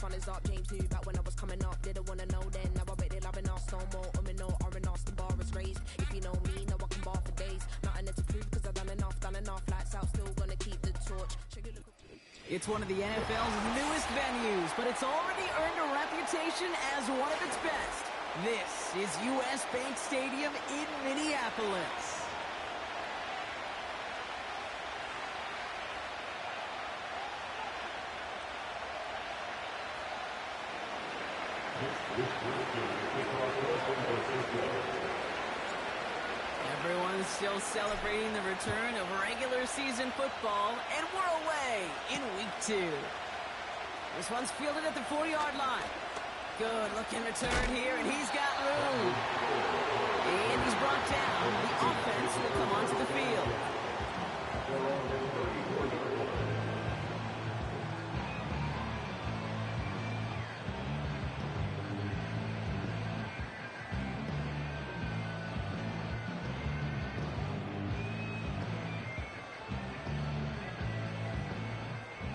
sun is up. James knew back when I was coming up. Didn't wanna know then. Now I bet they're loving us no more. No R&Us, the bar is raised. If you know me, now I can bar for days. Nothing left to prove because I've done enough. Lights out, still gonna keep the torch. It's one of the NFL's newest venues, but it's already earned a reputation as one of its best. This is US Bank Stadium in Minneapolis. Everyone's still celebrating the return of regular season football, and we're away in week 2. This one's fielded at the 4-yard line. Good looking return here, and he's got room. And he's brought down. The offense will come onto the field.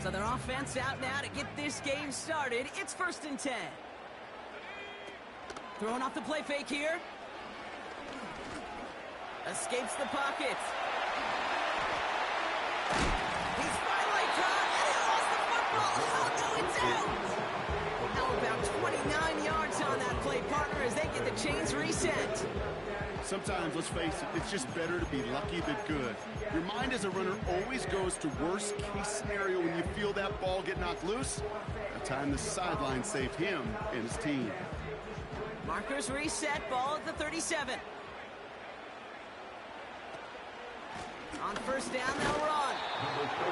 So their offense out now to get this game started. It's 1st and 10. Throwing off the play fake here. Escapes the pocket. He's finally caught, and he lost the football. Oh, no, it's out. Now about 29 yards on that play, partner, as they get the chains reset. Sometimes, let's face it, it's just better to be lucky than good. Your mind as a runner always goes to worst-case scenario when you feel that ball get knocked loose. That time the sideline saved him and his team. Markers reset, ball at the 37. On 1st down, they'll run.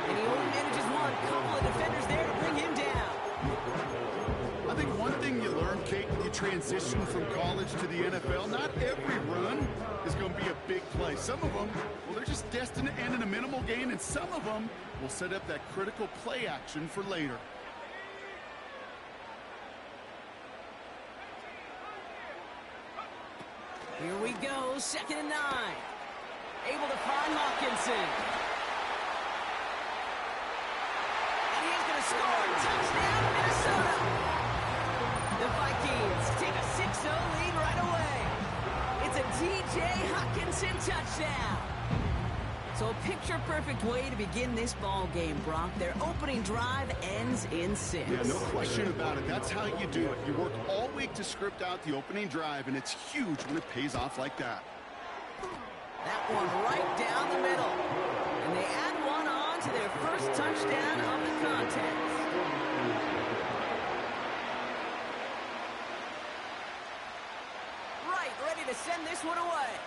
And he only manages one. Couple of defenders there to bring him down. I think one thing you learn, Kate, when you transition from college to the NFL, not every run is going to be a big play. Some of them, well, they're just destined to end in a minimal gain, and some of them will set up that critical play action for later. Here we go, 2nd and 9. Able to find Hawkinson. And he's going to score. Touchdown, Minnesota. The Vikings take a 6-0 lead right away. It's a T.J. Hawkinson touchdown. So a picture-perfect way to begin this ball game, Brock. Their opening drive ends in 6. Yeah, no question about it. That's how you do it. You work all week to script out the opening drive, and it's huge when it pays off like that. That one right down the middle. And they add one on to their first touchdown of the contest. Right, ready to send this one away.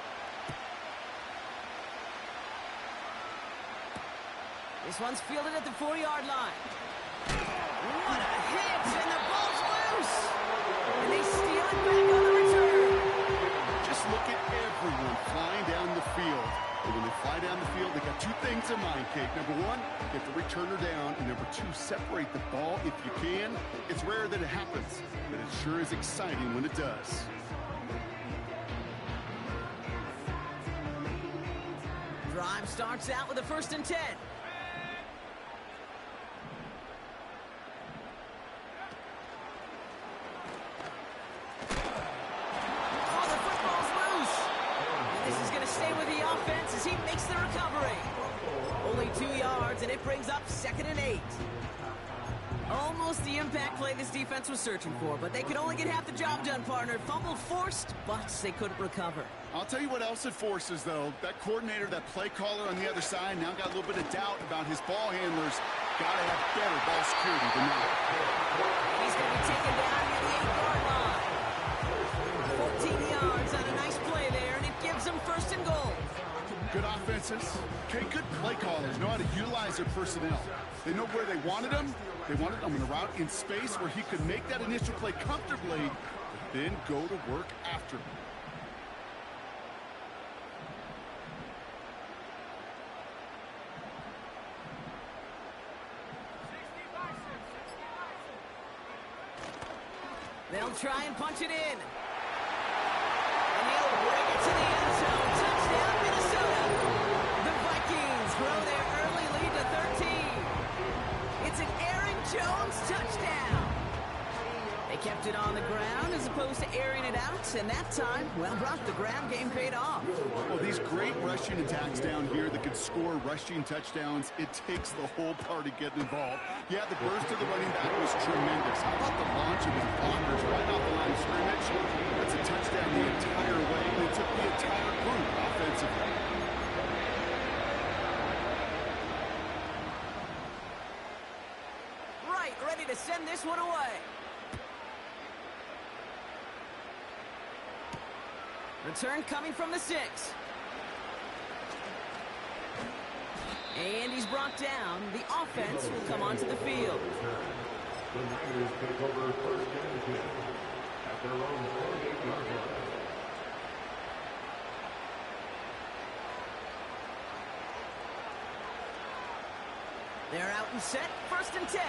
This one's fielded at the 4-yard line. What a hit, and the ball's loose. And they steal it back on the return. Just look at everyone flying down the field. And when they fly down the field, they got 2 things in mind, Kate. Number 1, get the returner down. And number 2, separate the ball if you can. It's rare that it happens, but it sure is exciting when it does. Drive starts out with a 1st and 10. As he makes the recovery. Only 2 yards, and it brings up 2nd and 8. Almost the impact play this defense was searching for, but they could only get half the job done, partner. Fumble forced, but they couldn't recover. I'll tell you what else it forces, though. That coordinator, that play caller on the other side, now got a little bit of doubt about his ball handlers. Got to have better ball security than that. He's going to be taken down near the 8-yard line. 14 yards on a nice play there, and it gives them 1st and goal. Good offenses. Okay, good play callers know how to utilize their personnel. They know where they wanted them. They wanted them in a route in space where he could make that initial play comfortably, then go to work after. They'll try and punch it in. And he'll bring it to the end zone. Touchdown, Minnesota. The Vikings grow their early lead to 13. It's an Aaron Jones touchdown. They kept it on the ground as opposed to airing it out, and that time, well, Brock, the ground game paid off. Well, these great rushing attacks down here that could score rushing touchdowns, it takes the whole party getting involved. Yeah, the burst of the running back was tremendous. How about the launch of his blockers right off the line of scrimmage? That's a touchdown the entire way, and it took the entire group offensively. Right, ready to send this one away. Return coming from the 6. And he's brought down. The offense will come onto the field. The Niners take over first and 10 at their own 48-yard line. They're out and set. First and 10.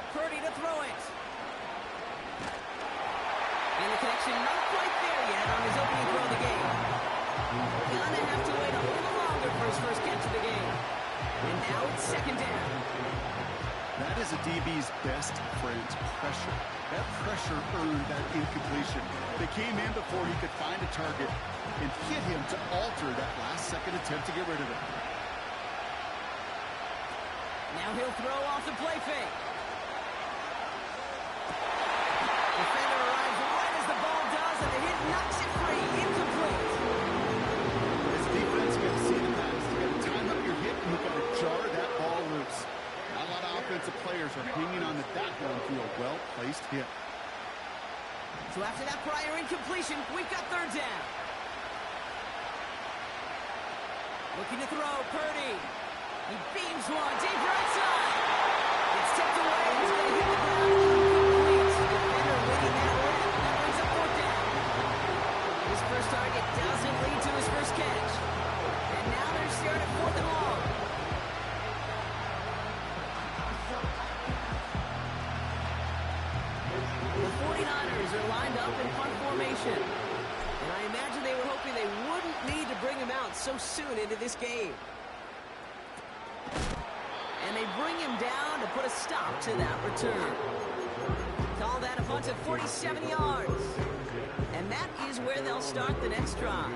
Purdy to throw it. And the connection not quite there yet on his opening throw of the game. Gonna have to wait a little longer for his first catch of the game. And now it's second down. That is a DB's best friend, pressure. That pressure earned that incompletion. They came in before he could find a target and hit him to alter that last-second attempt to get rid of it. Now he'll throw off the play fake. Defender arrives right as the ball does, and the hit knocks it free. Incomplete. This defense got to see the pass. You got to time up your hit, and you got to jar that ball loose. Not a lot of offensive players are hanging on to that one through a well-placed hit. So after that prior incompletion, we've got third down. Looking to throw, Purdy. He beams one, deep right side. It's tipped away. He's going to hit the ground. Incomplete. Defender waiting that way. That brings up fourth down. His first target doesn't lead to his first catch. And now they're staring at fourth and long. The 49ers are lined up in punt formation. And I imagine they were hoping they wouldn't need to bring him out so soon into this game. And they bring him down to put a stop to that return. Call that a punt of 47 yards. And that is where they'll start the next drive.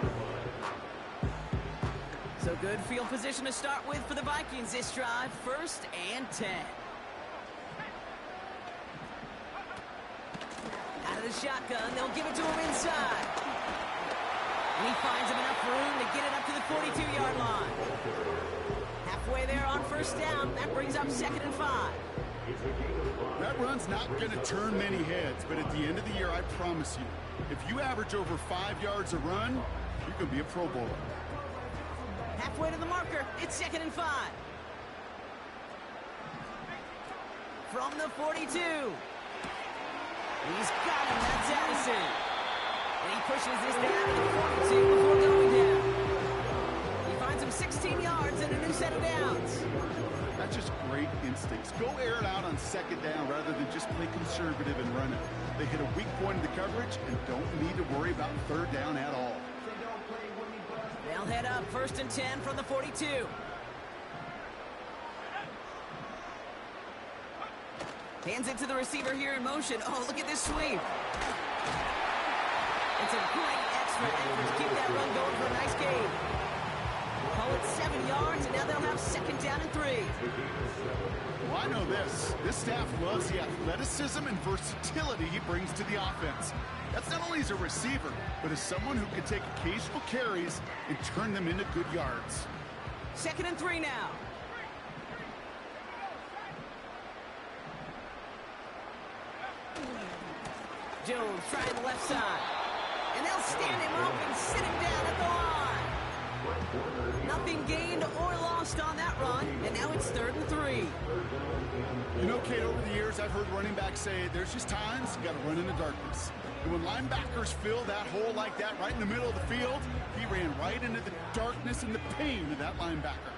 So good field position to start with for the Vikings this drive. First and 10. Out of the shotgun, they'll give it to him inside. And he finds him enough room to get it up to the 42-yard line. Halfway there on first down. That brings up second and 5. That run's not going to turn many heads, but at the end of the year, I promise you, if you average over 5 yards a run, you can be a Pro Bowler. Halfway to the marker. It's second and 5. From the 42. He's got him. That's Addison. And he pushes this down to the 42 before going down. He finds him 16 yards and a new set of downs. That's just great instincts. Go air it out on second down rather than just play conservative and run it. They hit a weak point in the coverage and don't need to worry about third down at all. They'll head up first and 10 from the 42. Hands it to the receiver here in motion. Oh, look at this sweep. It's a great extra effort to keep that run going for a nice gain. Call it 7 yards, and now they'll have second down and 3. Well, I know this. This staff loves the athleticism and versatility he brings to the offense. That's not only as a receiver, but as someone who can take occasional carries and turn them into good yards. Second and 3 now. Jones trying the left side. And they'll stand him up and sit him down at the line. Nothing gained or lost on that run, and now it's third and 3. You know, Kate, over the years, I've heard running backs say there's just times you got to run in the darkness. And when linebackers fill that hole like that right in the middle of the field, he ran right into the darkness and the pain of that linebacker.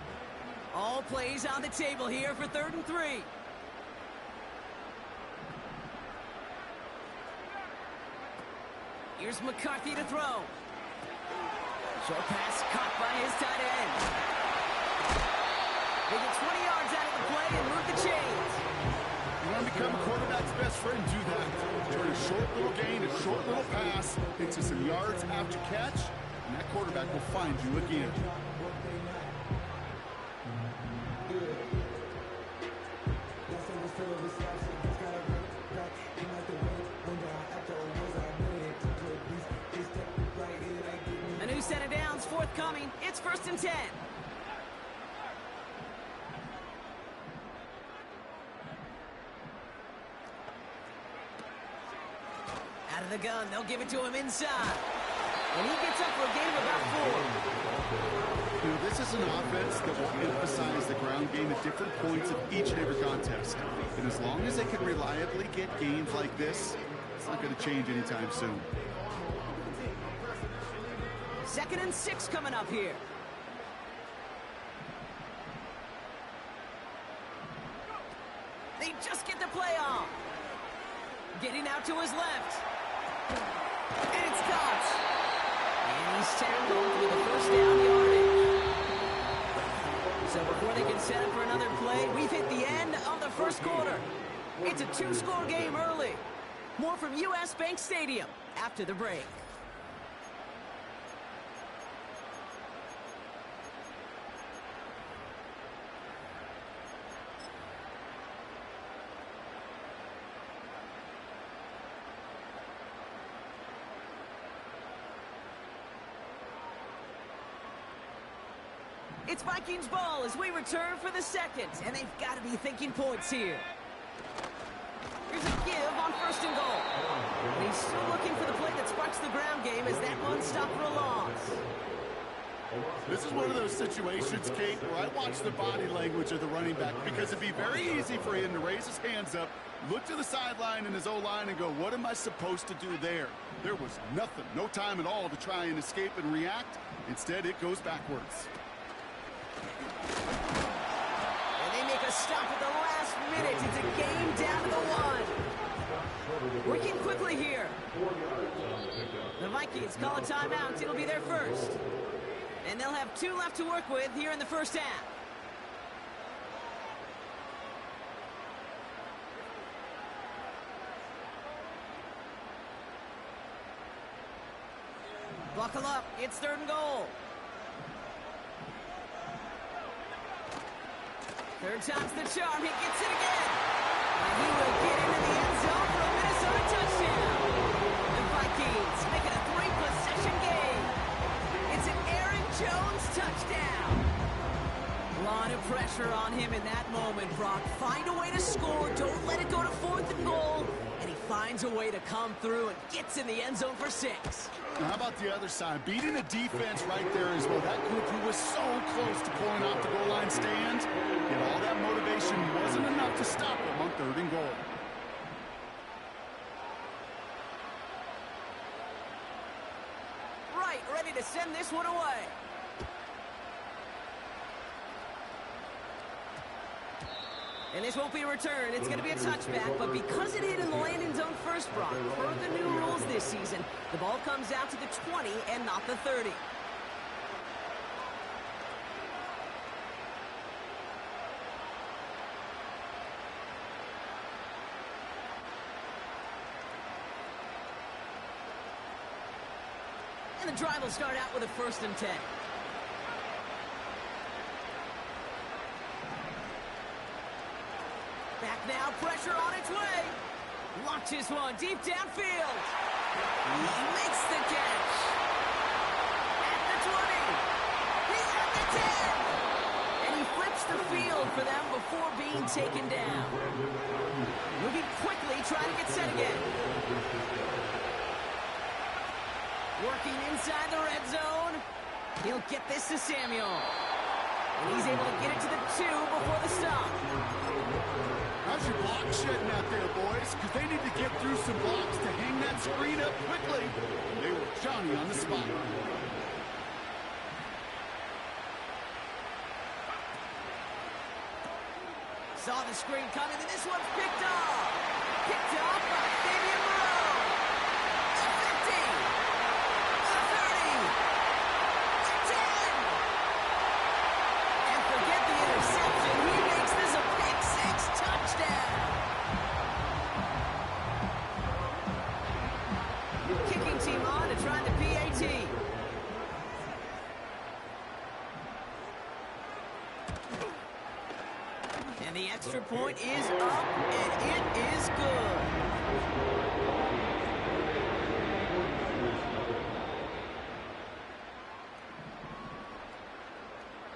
All plays on the table here for third and 3. Here's McCarthy to throw. Short pass caught by his tight end. They get 20 yards out of the play and move the chains. You want to become a quarterback's best friend, do that. Turn a short little gain, a short little pass into some yards after catch, and that quarterback will find you again. A new set of downs forthcoming. It's 1st and 10. Out of the gun, they'll give it to him inside. And he gets up for a gain of about 4. You know, this is an offense that will emphasize the ground game at different points of each and every contest. And as long as they can reliably get gains like this, it's not going to change anytime soon. 2nd and 6 coming up here. They just get the play off. Getting out to his left. And it's caught. And he's tackled with a 1st down yardage. So before they can set up for another play, we've hit the end of the 1st quarter. It's a 2-score game early. More from U.S. Bank Stadium after the break. It's Vikings ball as we return for the 2nd, and they've got to be thinking points here. Here's a give on 1st and goal. And he's still looking for the play that sparks the ground game as that one stopped for a loss. This is one of those situations, Kate, where I watch the body language of the running back because it'd be very easy for him to raise his hands up, look to the sideline in his O-line and go, what am I supposed to do there? There was nothing, no time at all to try and escape and react. Instead, it goes backwards. And they make a stop at the last minute. It's a game down to the 1. Working quickly here. The Vikings call a timeout. It'll be their first. And they'll have 2 left to work with here in the 1st half. Buckle up. It's 3rd and goal. 3rd time's the charm. He gets it again. And he will get into the end zone for a Minnesota touchdown. The Vikings make it a 3-possession game. It's an Aaron Jones touchdown. A lot of pressure on him in that moment, Brock. Find a way to score. Don't let it go to 4th and goal. And he finds a way to come through and gets in the end zone for 6. Now, how about the other side? Beating the defense right there as well. That group who was so close to pulling off the goal line stand, yet all that motivation wasn't enough to stop them on 3rd and goal. Right, ready to send this one away. And this won't be a return. It's going to be a touchback, but because it hit in the landing zone first, Brock, per the new rules this season, the ball comes out to the 20 and not the 30. And the drive will start out with a 1st and 10. Back now, pressure on its way. Launches one deep downfield. He makes the catch. At the 20. He's at the 10. And he flips the field for them before being taken down. Moving quickly, trying to get set again. Working inside the red zone. He'll get this to Samuel. And he's able to get it to the 2 before the stop. How's your block shedding out there, boys? Because they need to get through some blocks to hang that screen up quickly. They were Johnny on the spot. Saw the screen coming, and this one's picked off. Picked off by Fabian Moreau. The 50. extra point is up, and it is good.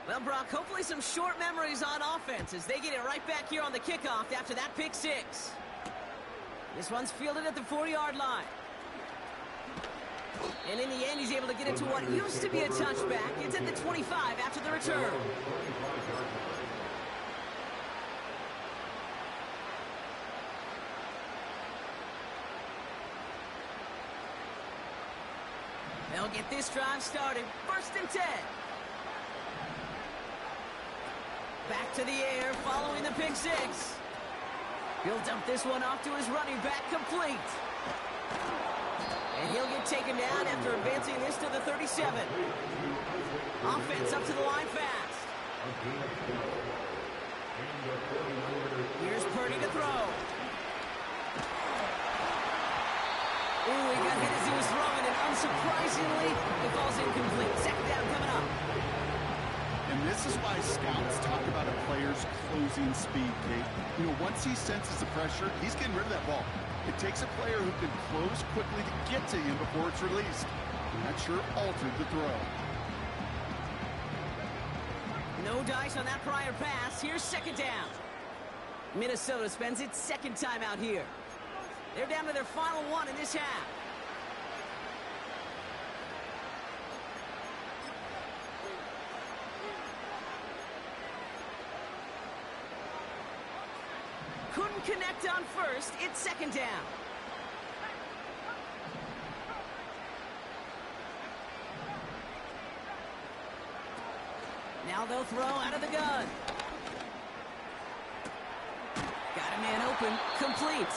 Well, Brock, hopefully some short memories on offense as they get it right back here on the kickoff after that pick six. This one's fielded at the 40-yard line. And in the end, he's able to get it to what used to be a touchback. It's at the 25 after the return. They'll get this drive started. 1st and 10. Back to the air following the pick six. He'll dump this one off to his running back, complete. And he'll get taken down after advancing this to the 37. Offense up to the line fast. Here's Purdy to throw. Ooh, he got hit as he was throwing, and unsurprisingly, it falls incomplete. 2nd down coming up. And this is why scouts talk about a player's closing speed, Kate. You know, once he senses the pressure, he's getting rid of that ball. It takes a player who can close quickly to get to him before it's released. And that sure altered the throw. No dice on that prior pass. Here's 2nd down. Minnesota spends its 2nd time out here. They're down to their final one in this half. Couldn't connect on 1st. It's 2nd down. Now they'll throw out of the gun. Got a man open. Complete.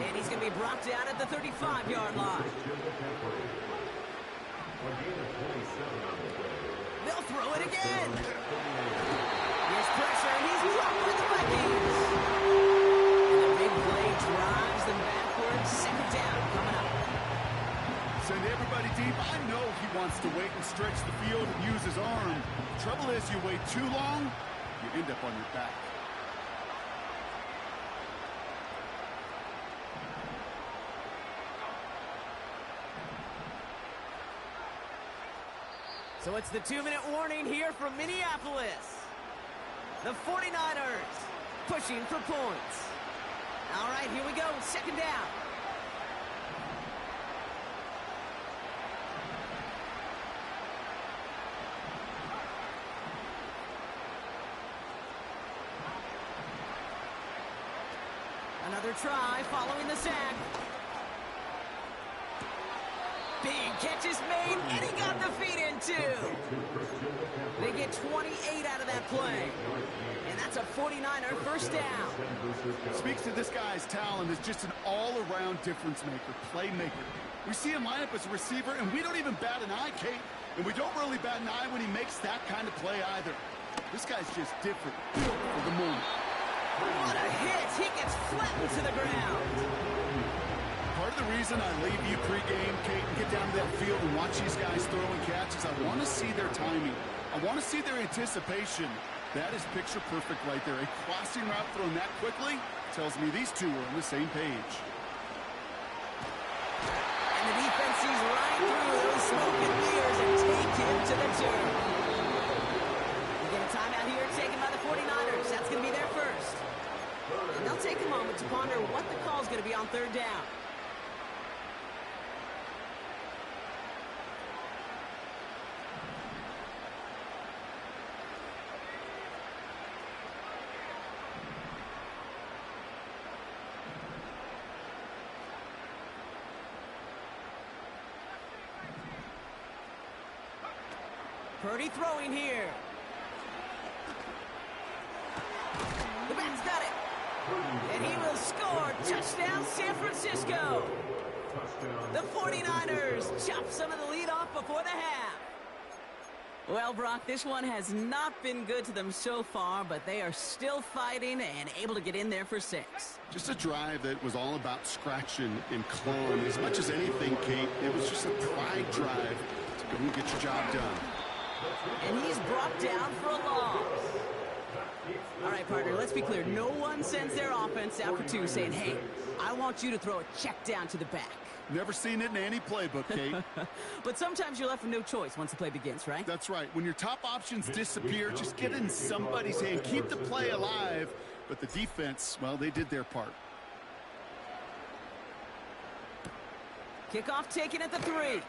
And he's going to be brought down at the 35-yard line. They'll throw it again. Here's pressure, and he's dropped by the Vikings. And the big play drives them backwards. 2nd down coming up. Send everybody deep. I know he wants to wait and stretch the field and use his arm. Trouble is, you wait too long, you end up on your back. So it's the 2-minute warning here from Minneapolis. The 49ers pushing for points. All right, here we go. 2nd down. Another try following the sack. Big catch is made, and he got the feet in too. They get 28 out of that play. And that's a 49er 1st down. Speaks to this guy's talent as just an all-around difference maker, playmaker. We see him line up as a receiver, and we don't even bat an eye, Kate. And we don't really bat an eye when he makes that kind of play either. This guy's just different, built for the moment. What a hit! He gets flattened to the ground. Part of the reason I leave you pregame, Kate, and get down to that field and watch these guys throw and catch is I want to see their timing. I want to see their anticipation. That is picture perfect right there. A crossing route thrown that quickly tells me these two are on the same page. And the defense sees right through those smoke and mirrors and take him to the turf. We get a timeout here taken by the 49ers. That's going to be their first. And they'll take a moment to ponder what the call is going to be on 3rd down. Purdy throwing here. The back's got it. And he will score. Touchdown, San Francisco. The 49ers chop some of the lead off before the half. Well, Brock, this one has not been good to them so far, but they are still fighting and able to get in there for 6. Just a drive that was all about scratching and clawing. As much as anything, Kate, it was just a pride drive to go and get your job done. And he's brought down for a loss. All right, partner, let's be clear. No one sends their offense out for two saying, hey, I want you to throw a check down to the back. Never seen it in any playbook, Kate. But sometimes you're left with no choice once the play begins, right? That's right. When your top options disappear, just get in somebody's hand. Keep the play alive. But the defense, well, they did their part. Kickoff taken at the 3.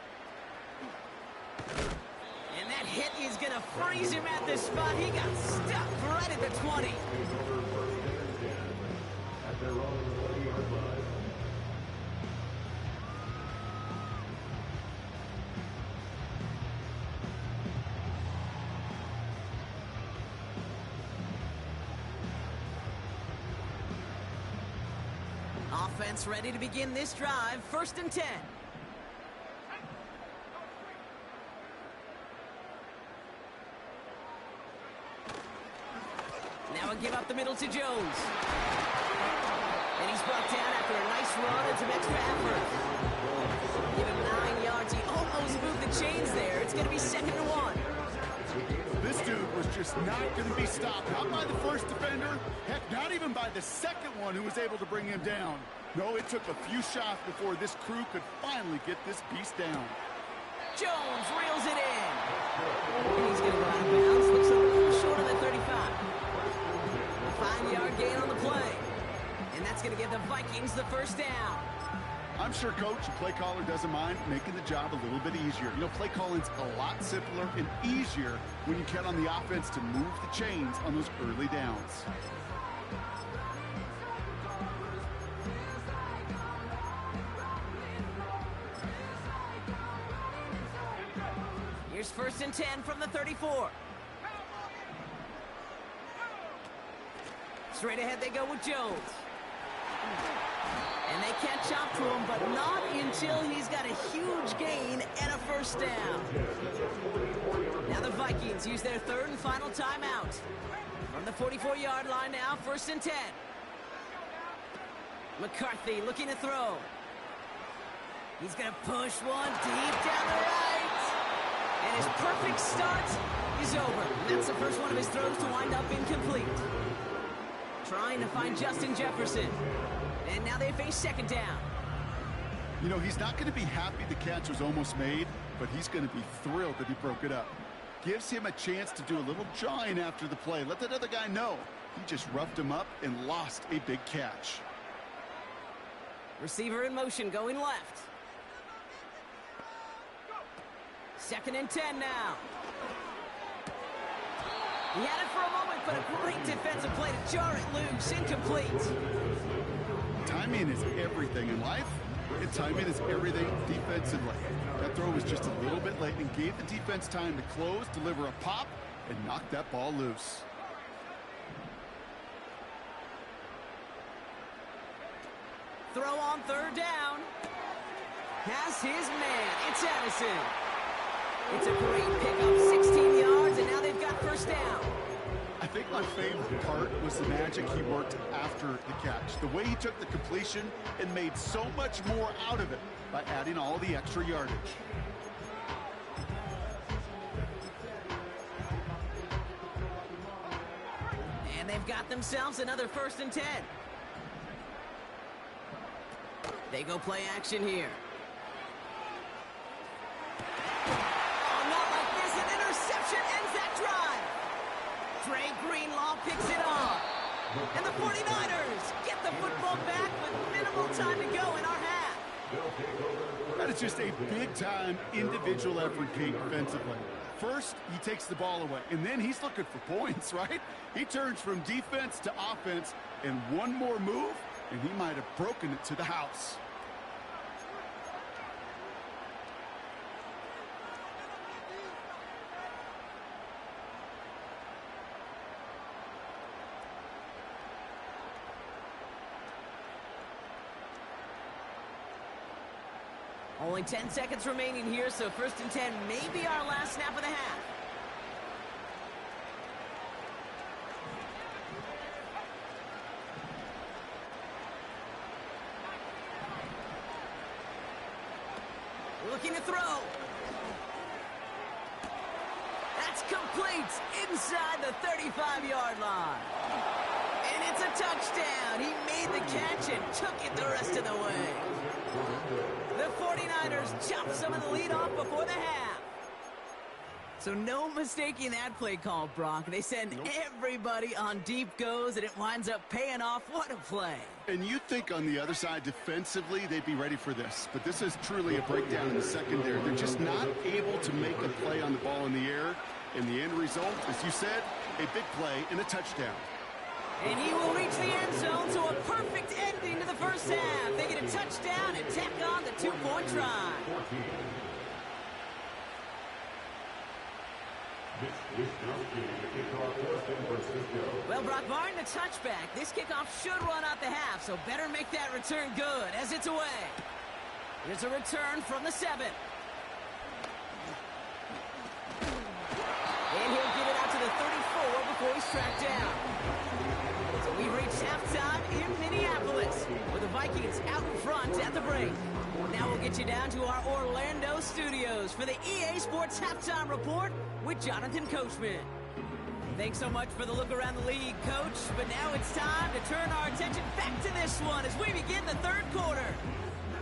And that hit is going to freeze him at the spot. He got stuck right at the 20. At their own 20-yard line. Offense ready to begin this drive. 1st and 10. Now a give up the middle to Jones. And he's brought down after a nice run and some extra effort. Give him 9 yards. He almost moved the chains there. It's going to be 2nd and 1. This dude was just not going to be stopped. Not by the first defender. Heck, not even by the second one who was able to bring him down. No, it took a few shots before this crew could finally get this beast down. Jones reels it in. And he's going to go out of bounds. Looks a little short of the 35. A 5-yard gain on the play. And that's going to give the Vikings the 1st down. I'm sure coach and play caller doesn't mind making the job a little bit easier. You know, play calling's a lot simpler and easier when you count on the offense to move the chains on those early downs. Here's 1st and 10 from the 34. Straight ahead they go with Jones. And they catch up to him, but not until he's got a huge gain and a 1st down. Now the Vikings use their 3rd and final timeout. From the 44-yard line now, 1st and 10. McCarthy looking to throw. He's going to push one deep down the right. And his perfect start is over. That's the first one of his throws to wind up incomplete. Trying to find Justin Jefferson. And now they face 2nd down. You know, he's not going to be happy the catch was almost made, but he's going to be thrilled that he broke it up. Gives him a chance to do a little jawing after the play. Let that other guy know. He just roughed him up and lost a big catch. Receiver in motion going left. 2nd and 10 now. He had it for a moment, but a great defensive play to jar it loose. Incomplete. Timing is everything in life, and timing is everything defensively. That throw was just a little bit late and gave the defense time to close, deliver a pop, and knock that ball loose. Throw on 3rd down. Has his man. It's Addison. It's a great pickup. 16 yards, and now they've got 1st down. I think my favorite part was the magic he worked after the catch. The way he took the completion and made so much more out of it by adding all the extra yardage. And they've got themselves another 1st and 10. They go play action here. Oh, not like this. An interception ends that drive. Dre Greenlaw picks it off. And the 49ers get the football back with minimal time to go in our half. That is just a big-time individual effort, Kate, defensively. First, he takes the ball away, and then he's looking for points, right? He turns from defense to offense, and one more move, and he might have broken it to the house. Only 10 seconds remaining here, so 1st and 10 may be our last snap of the half. Looking to throw. That's complete inside the 35-yard line. And it's a touchdown. He made the catch and took it the rest of the way. The 49ers chop some of the lead off before the half. So no mistaking that play call, Brock. They send everybody on deep goes, and it winds up paying off. What a play. And you think on the other side defensively they'd be ready for this. But this is truly a breakdown in the secondary. They're just not able to make a play on the ball in the air. And the end result, as you said, a big play and a touchdown. And he will reach the end zone, so a perfect ending to the first half. They get a touchdown and tack on the 2-point try. Well, Brock, barring the touchback, this kickoff should run out the half, so better make that return good as it's away. Here's a return from the 7. And he'll get it out to the 34 before he's tracked down. So we reached halftime in Minneapolis with the Vikings out in front at the break. Now we'll get you down to our Orlando studios for the EA Sports Halftime Report with Jonathan Coachman. Thanks so much for the look around the league, Coach. But now it's time to turn our attention back to this one as we begin the third quarter.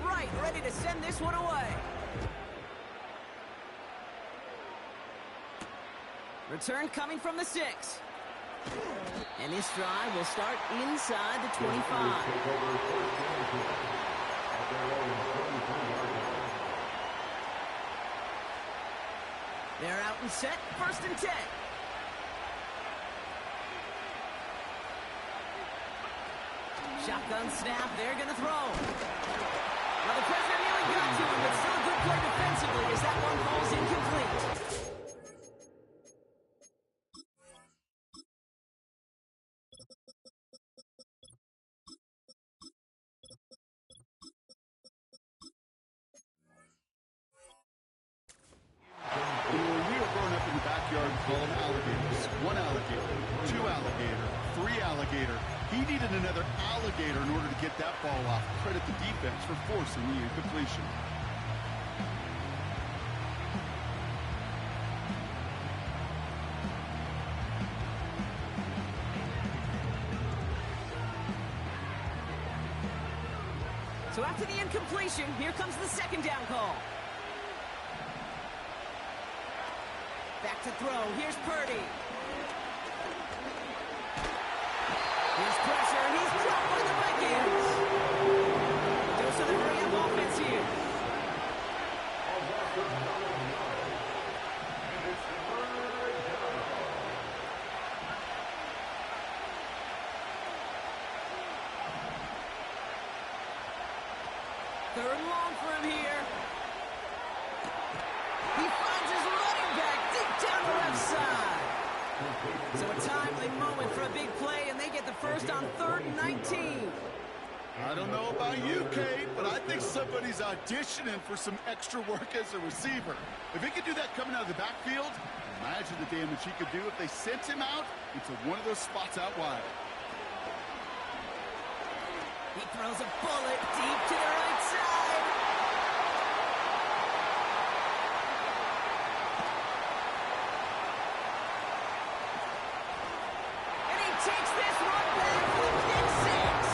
Right, ready to send this one away. Return coming from the 6. And this drive will start inside the 25. They're out and set, 1st and 10. Shotgun snap, they're going to throw. Well, the pressure nearly got to him, but still a good play defensively as that one falls incomplete. When we were growing up in the backyard, we call them alligators. 1 alligator, 2 alligator, 3 alligator. He needed another alligator in order to get that ball off. Credit the defense for forcing the incompletion. So after the incompletion, here comes the 2nd down call. Back to throw. Here's Purdy. Here's pressure, and he's dropped by the Vikings. Goes to the hurry-up offense here. Third and long for him here. He finds his running back deep down the left side. So a timely moment for a big play, and they get the first on 3rd and 19. I don't know about you, Kate, but I think somebody's auditioning for some extra work as a receiver. If he could do that coming out of the backfield, imagine the damage he could do if they sent him out into one of those spots out wide. He throws a bullet deep to the right side. And he takes this one back for the pick 6.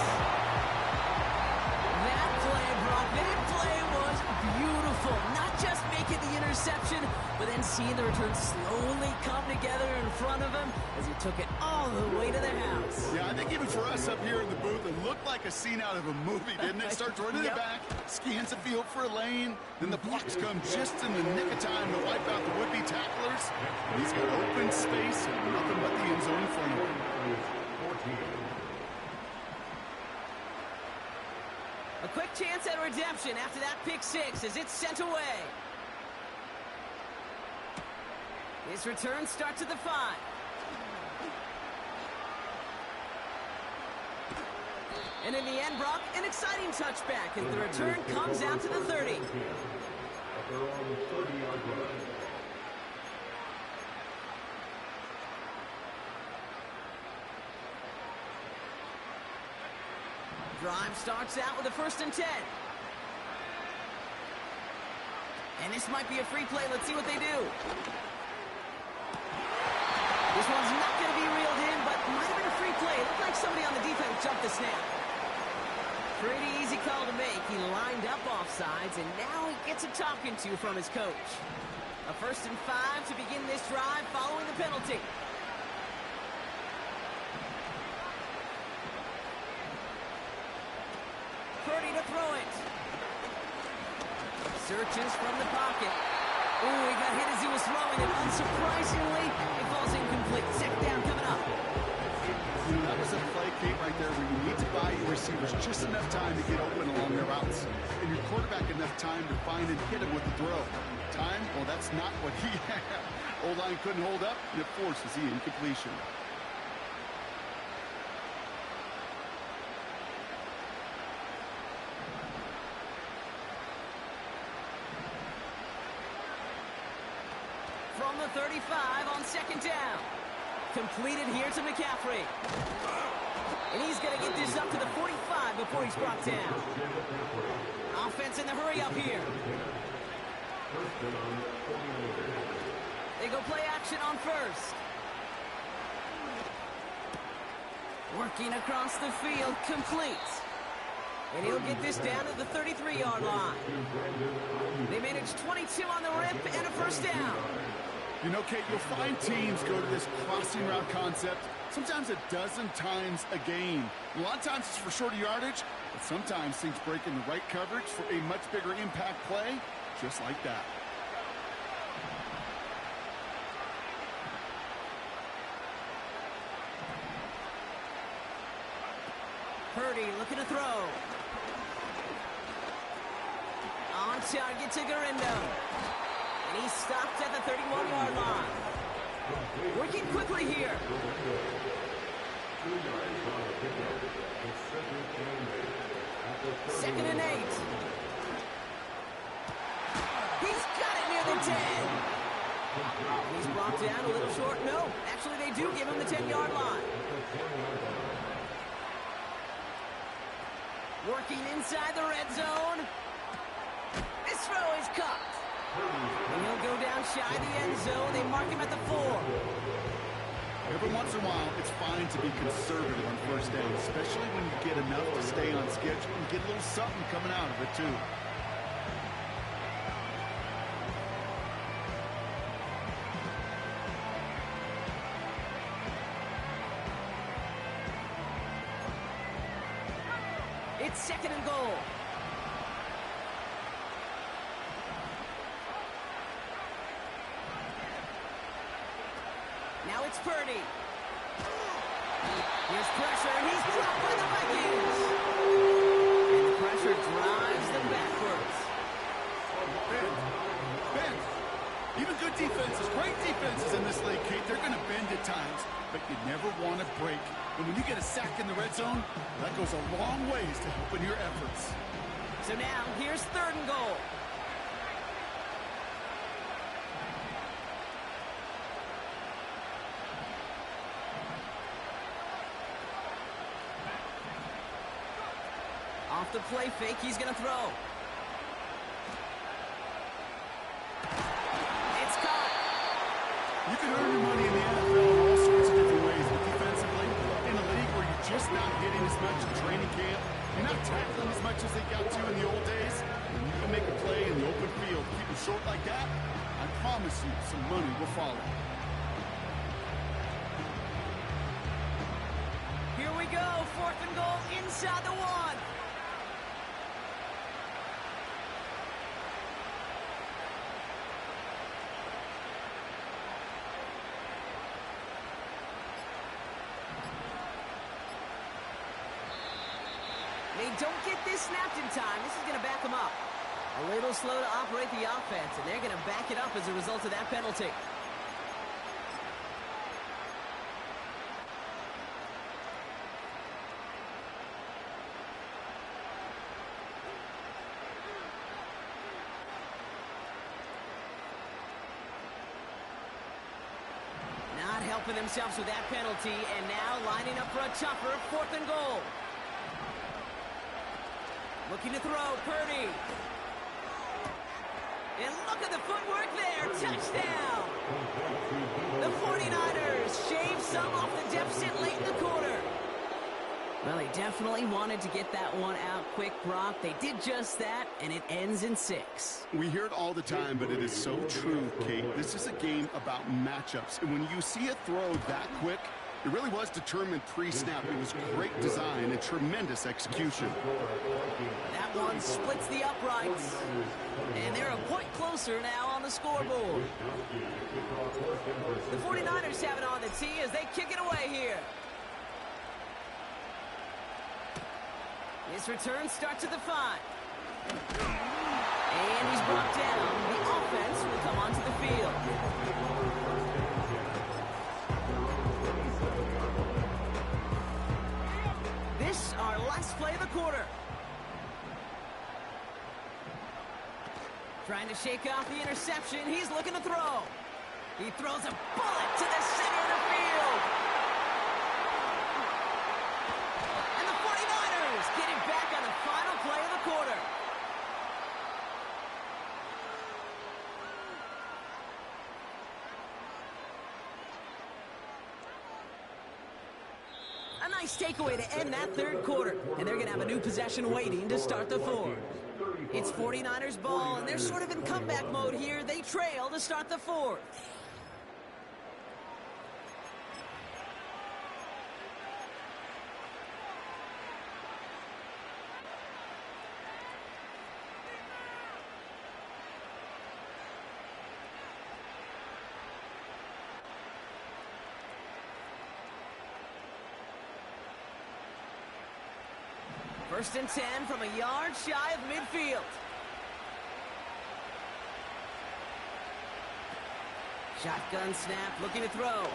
That play, Brock, that play was beautiful. Not just making the interception, but then seeing the return slowly come together in front of him as he took it all the way to the house. Yeah, I think even for us up here in the booth, it looked like a scene out of a movie, didn't it? Starts running it back, scans the field for a lane, then the blocks come just in the nick of time to wipe out the would-be tacklers. And he's got open space and nothing but the end zone in front of him. A quick chance at redemption after that pick 6 as it's sent away. His return starts at the 5. And in the end, Brock, an exciting touchback as the return comes out to the 30. Drive starts out with a 1st and 10. And this might be a free play. Let's see what they do. This one's not going to be reeled in, but might have been a free play. It looked like somebody on the defense jumped the snap. Pretty easy call to make. He lined up offsides, and now he gets a talking to from his coach. A 1st and 5 to begin this drive following the penalty. Purdy to throw it. Searches from the pocket. Ooh, he got hit as he was throwing it. Unsurprisingly, it falls incomplete. Second down coming up. That was a play, Kate, right there where you need to buy your receivers just enough time to get open along their routes. And your quarterback enough time to find and hit him with the throw. Time? Well, that's not what he had. O-line couldn't hold up, and it forces the incompletion. From the 35 on second down. Completed here to McCaffrey. And he's going to get this up to the 45 before he's brought down. Offense in the hurry up here. They go play action on first. Working across the field, complete. And he'll get this down to the 33-yard line. They managed 22 on the rip and a first down. You know, Kate, you'll find teams go to this crossing route concept sometimes a dozen times a game. A lot of times it's for shorter yardage, but sometimes things break in the right coverage for a much bigger impact play, just like that. Purdy looking to throw. On target to Garindo. And he's stopped at the 31-yard line. Working quickly here. Second and 8. He's got it near the 10. He's brought down a little short. No, actually they do give him the 10-yard line. Working inside the red zone. This throw is caught. And he'll go down shy of the end zone. They mark him at the 4. Every once in a while, it's fine to be conservative on first down, especially when you get enough to stay on schedule and get a little something coming out of it, too. It's second and goal. Now it's Purdy. Here's pressure, and he's dropped by the Vikings. And the pressure drives them backwards. Ben, even good defenses, great defenses in this league, Kate, they're going to bend at times, but you never want to break. And when you get a sack in the red zone, that goes a long ways to helping your efforts. So now, here's third and goal. Off the play fake, he's going to throw. It's caught. You can earn your money in the NFL in all sorts of different ways, but defensively, in a league where you're just not hitting as much in training camp, you're not tackling as much as they got to in the old days, and you can make a play in the open field, keep it short like that, I promise you some money will follow. Here we go, fourth and goal inside the 1. They don't get this snapped in time. This is going to back them up. A little slow to operate the offense, and they're going to back it up as a result of that penalty. Not helping themselves with that penalty, and now lining up for a tougher fourth and goal. Looking to throw, Purdy. And look at the footwork there, touchdown! The 49ers shave some off the deficit late in the quarter. Well, they definitely wanted to get that one out quick, Brock. They did just that, and it ends in 6. We hear it all the time, but it is so true, Kate. This is a game about matchups. And when you see a throw that quick, it really was determined pre-snap. It was great design and tremendous execution. That one splits the uprights. And they're a point closer now on the scoreboard. The 49ers have it on the tee as they kick it away here. This return starts at the 5. And he's brought down. The offense will come onto the field. This our last play of the quarter. Trying to shake off the interception. He's looking to throw. He throws a bullet to the center of the field. And the 49ers get it back on the final play of the quarter. A nice takeaway to end that third quarter. And they're going to have a new possession waiting to start the fourth. It's 49ers ball, and they're sort of in comeback mode here. They trail to start the fourth. First and 10 from a yard shy of midfield. Shotgun snap, looking to throw.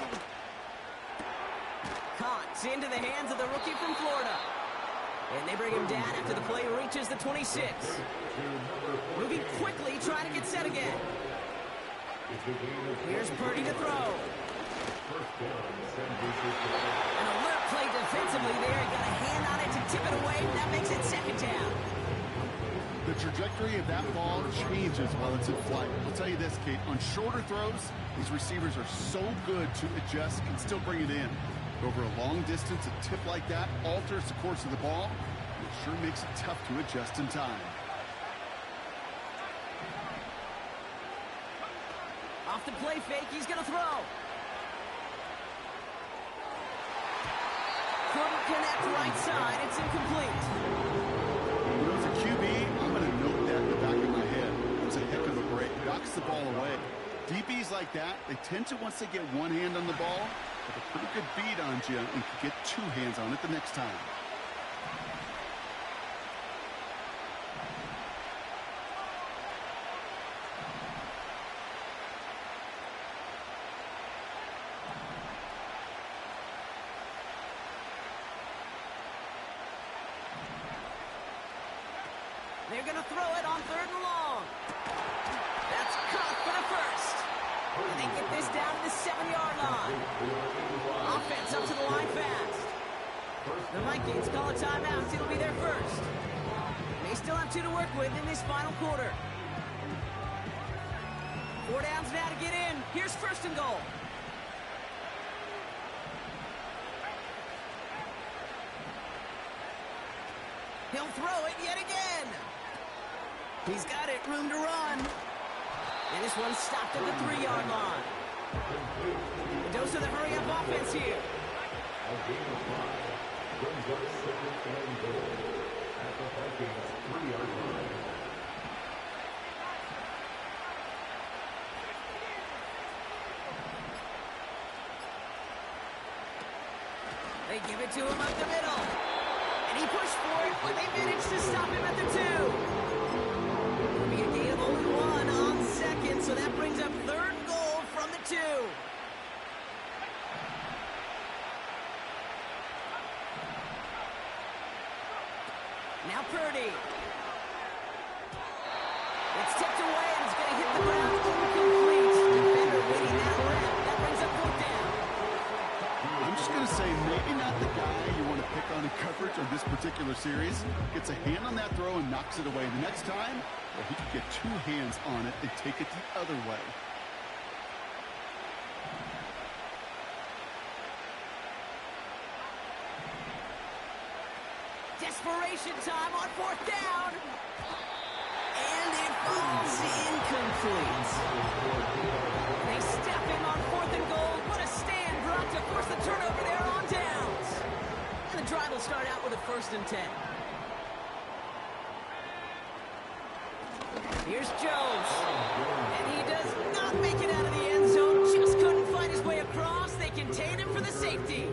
Caught into the hands of the rookie from Florida. And they bring him down after the play reaches the 26. Moving quickly, trying to get set again. Here's Purdy to throw. An alert play defensively there. He got a hand on it to tip it away, and that makes it second down. The trajectory of that ball changes while it's in flight. I'll tell you this, Kate, on shorter throws, these receivers are so good to adjust and still bring it in. Over a long distance, a tip like that alters the course of the ball. It sure makes it tough to adjust in time. Off the play fake, he's going to throw. Couldn't connect right side. It's incomplete. You know, as a QB, I'm going to note that in the back of my head. It was a heck of a break. Knocks the ball away. DBs like that, they tend to, once they get one hand on the ball, have a pretty good beat on you and can get two hands on it the next time. They're going to throw it on 3rd and long. That's caught for the first. And they get this down to the 7-yard line. Offense up to the line fast. The Vikings call a timeout. It'll be their first. They still have 2 to work with in this final quarter. 4 downs now to get in. Here's 1st and goal. He'll throw it yet again. He's got it, room to run. And this one's stopped at the 3-yard line. A dose of the hurry-up offense here. A game of 5 brings up 2nd and goal at the Vikings 3-yard line. They give it to him up the middle. And he pushed for it, but they managed to stop him at the 2. It'll be a gain of only 1 on 2nd, so that brings up 3rd and goal from the 2. Now Purdy. It's tipped away, and it's going to hit the ground incomplete. Defender winning that rep. That brings up 4th down. I'm just going to say maybe not the guy you want to pick on in coverage on this particular series. Gets a hand on that throw and knocks it away. The next time, well, he could get 2 hands on it and take it the other way. desperation time on 4th down. And it falls incomplete. They step in on 4th and goal. What a stand, Brock, to force the turnover there on downs. And the drive will start out with a 1st and 10. Here's Jones. And he does not make it out of the end zone. Just couldn't find his way across. They contain him for the safety.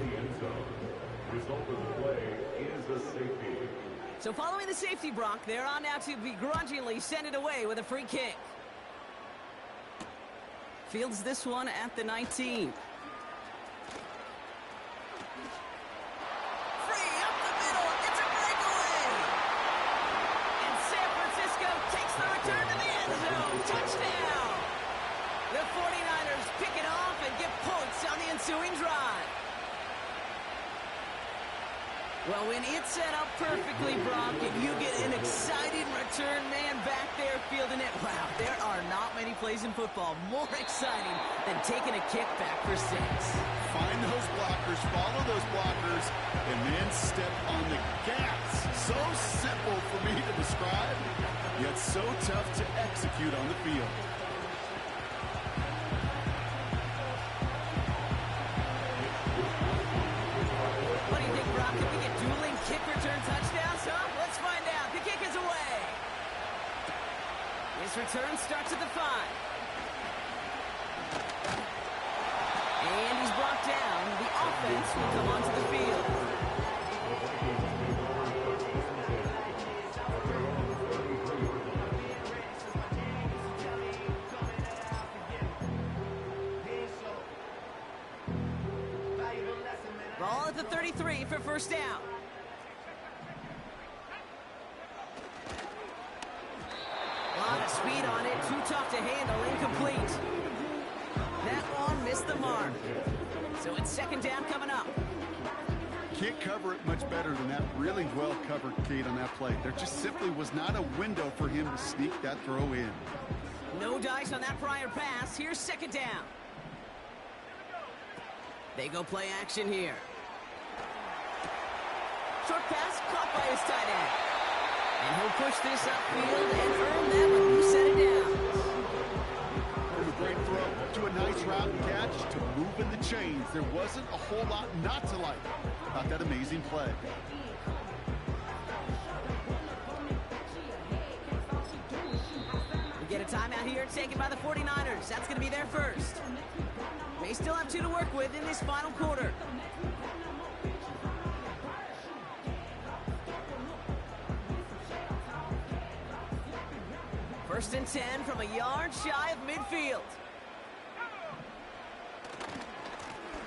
Result of the play is a safety. So following the safety, Brock, they're on now to begrudgingly send it away with a free kick. Fields this one at the 19. Free up the middle. It's a breakaway. And San Francisco takes the return to the end zone. Touchdown. The 49ers pick it off and get points on the ensuing drive. Well, when it's set up perfectly, Brock, and you get an exciting return man back there fielding it, wow, there are not many plays in football more exciting than taking a kick back for 6. Find those blockers, follow those blockers, and then step on the gas. So simple for me to describe, yet so tough to execute on the field. What do you think, Brock? Can we get dueling kick return touchdowns, huh? Let's find out. The kick is away. His return starts at the 5. And he's brought down. The offense will come onto the field. Ball at the 33 for 1st down. A lot of speed on it. Too tough to handle. Incomplete. That one missed the mark. So it's 2nd down coming up. Can't cover it much better than that. Really well covered, Kate, on that play. There just simply was not a window for him to sneak that throw in. No dice on that prior pass. Here's 2nd down. They go play action here. Short pass caught by his tight end. And he'll push this upfield and earn that with 2 set it down. From a great throw to a nice route and catch to moving the chains. There wasn't a whole lot not to like about that amazing play. We get a timeout here taken by the 49ers. That's going to be their first. They still have 2 to work with in this final quarter. First and 10 from a yard shy of midfield.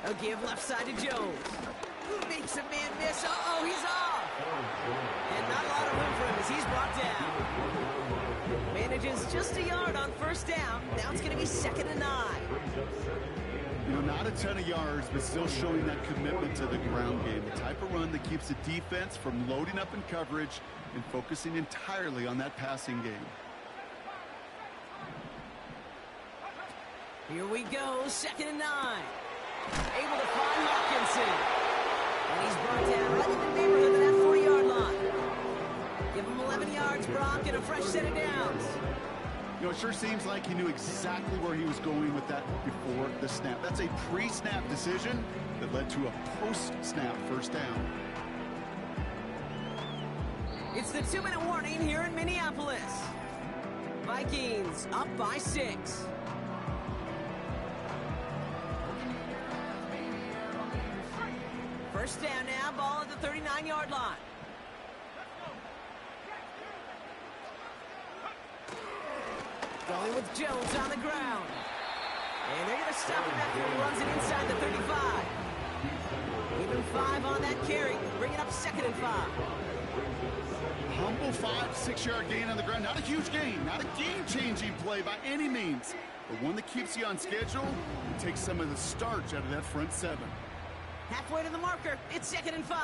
A give left side to Jones. Who makes a man miss? Uh-oh, he's off. And not a lot of room for him as he's brought down. Manages just a yard on 1st down. Now it's going to be 2nd and 9. You know, not a ton of yards, but still showing that commitment to the ground game. The type of run that keeps the defense from loading up in coverage and focusing entirely on that passing game. Here we go, 2nd and 9. Able to find Hawkinson. And he's brought down right in the neighborhood of that 40-yard line. Give him 11 yards, Brock, and a fresh set of downs. You know, it sure seems like he knew exactly where he was going with that before the snap. That's a pre-snap decision that led to a post-snap 1st down. It's the 2-minute warning here in Minneapolis. Vikings up by 6. First down now, ball at the 39-yard line. Going with Jones on the ground. And they're going to stop him after he runs it inside the 35. Even 5 on that carry, bringing up 2nd and 5. Humble 5-6-yard gain on the ground. Not a huge gain, not a game-changing play by any means, but one that keeps you on schedule and takes some of the starch out of that front 7. Halfway to the marker, it's 2nd and 5.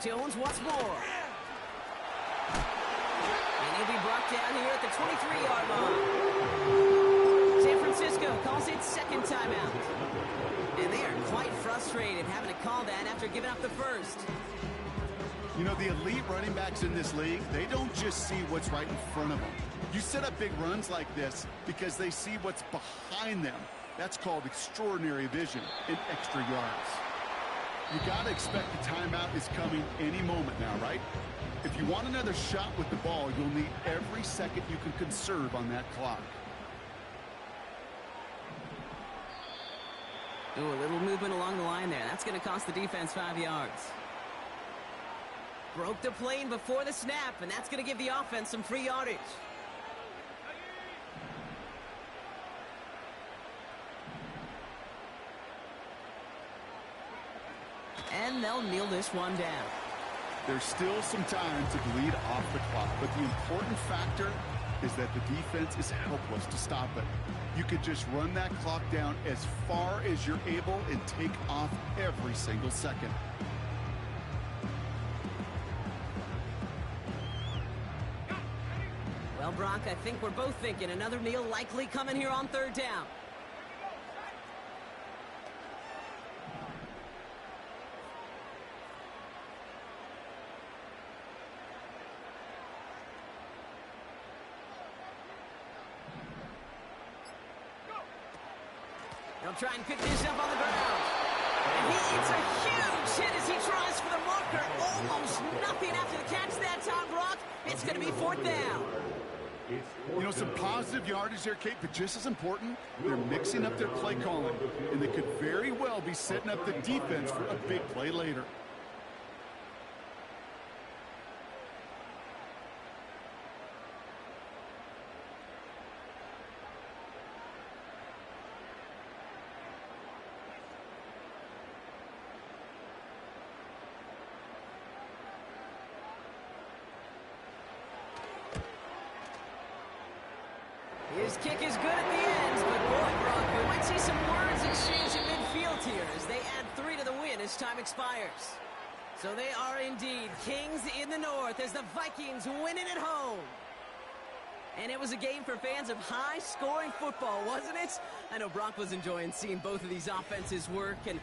Jones once more. here at the 23-yard line. San Francisco calls its second timeout. And they are quite frustrated having to call that after giving up the first. You know, the elite running backs in this league, they don't just see what's right in front of them. You set up big runs like this because they see what's behind them. That's called extraordinary vision and extra yards. You got to expect the timeout is coming any moment now, right? If you want another shot with the ball, you'll need every second you can conserve on that clock. Ooh, a little movement along the line there. That's going to cost the defense 5 yards. Broke the plane before the snap, and that's going to give the offense some free yardage. And they'll kneel this one down. There's still some time to bleed off the clock, but the important factor is that the defense is helpless to stop it. You could just run that clock down as far as you're able and take off every single second. Well, Brock, I think we're both thinking another kneel likely coming here on third down. They'll try and pick this up on the ground. And it's a huge hit as he tries for the marker. Almost nothing after the catch that time, Brock. It's going to be fourth down. You know, some positive yardage there, Kate, but just as important, they're mixing up their play calling, and they could very well be setting up the defense for a big play later. His kick is good at the end, but boy, Brock, we might see some words exchanged in midfield here as they add 3 to the win as time expires. So they are indeed kings in the north as the Vikings win it at home. And it was a game for fans of high-scoring football, wasn't it? I know Brock was enjoying seeing both of these offenses work, and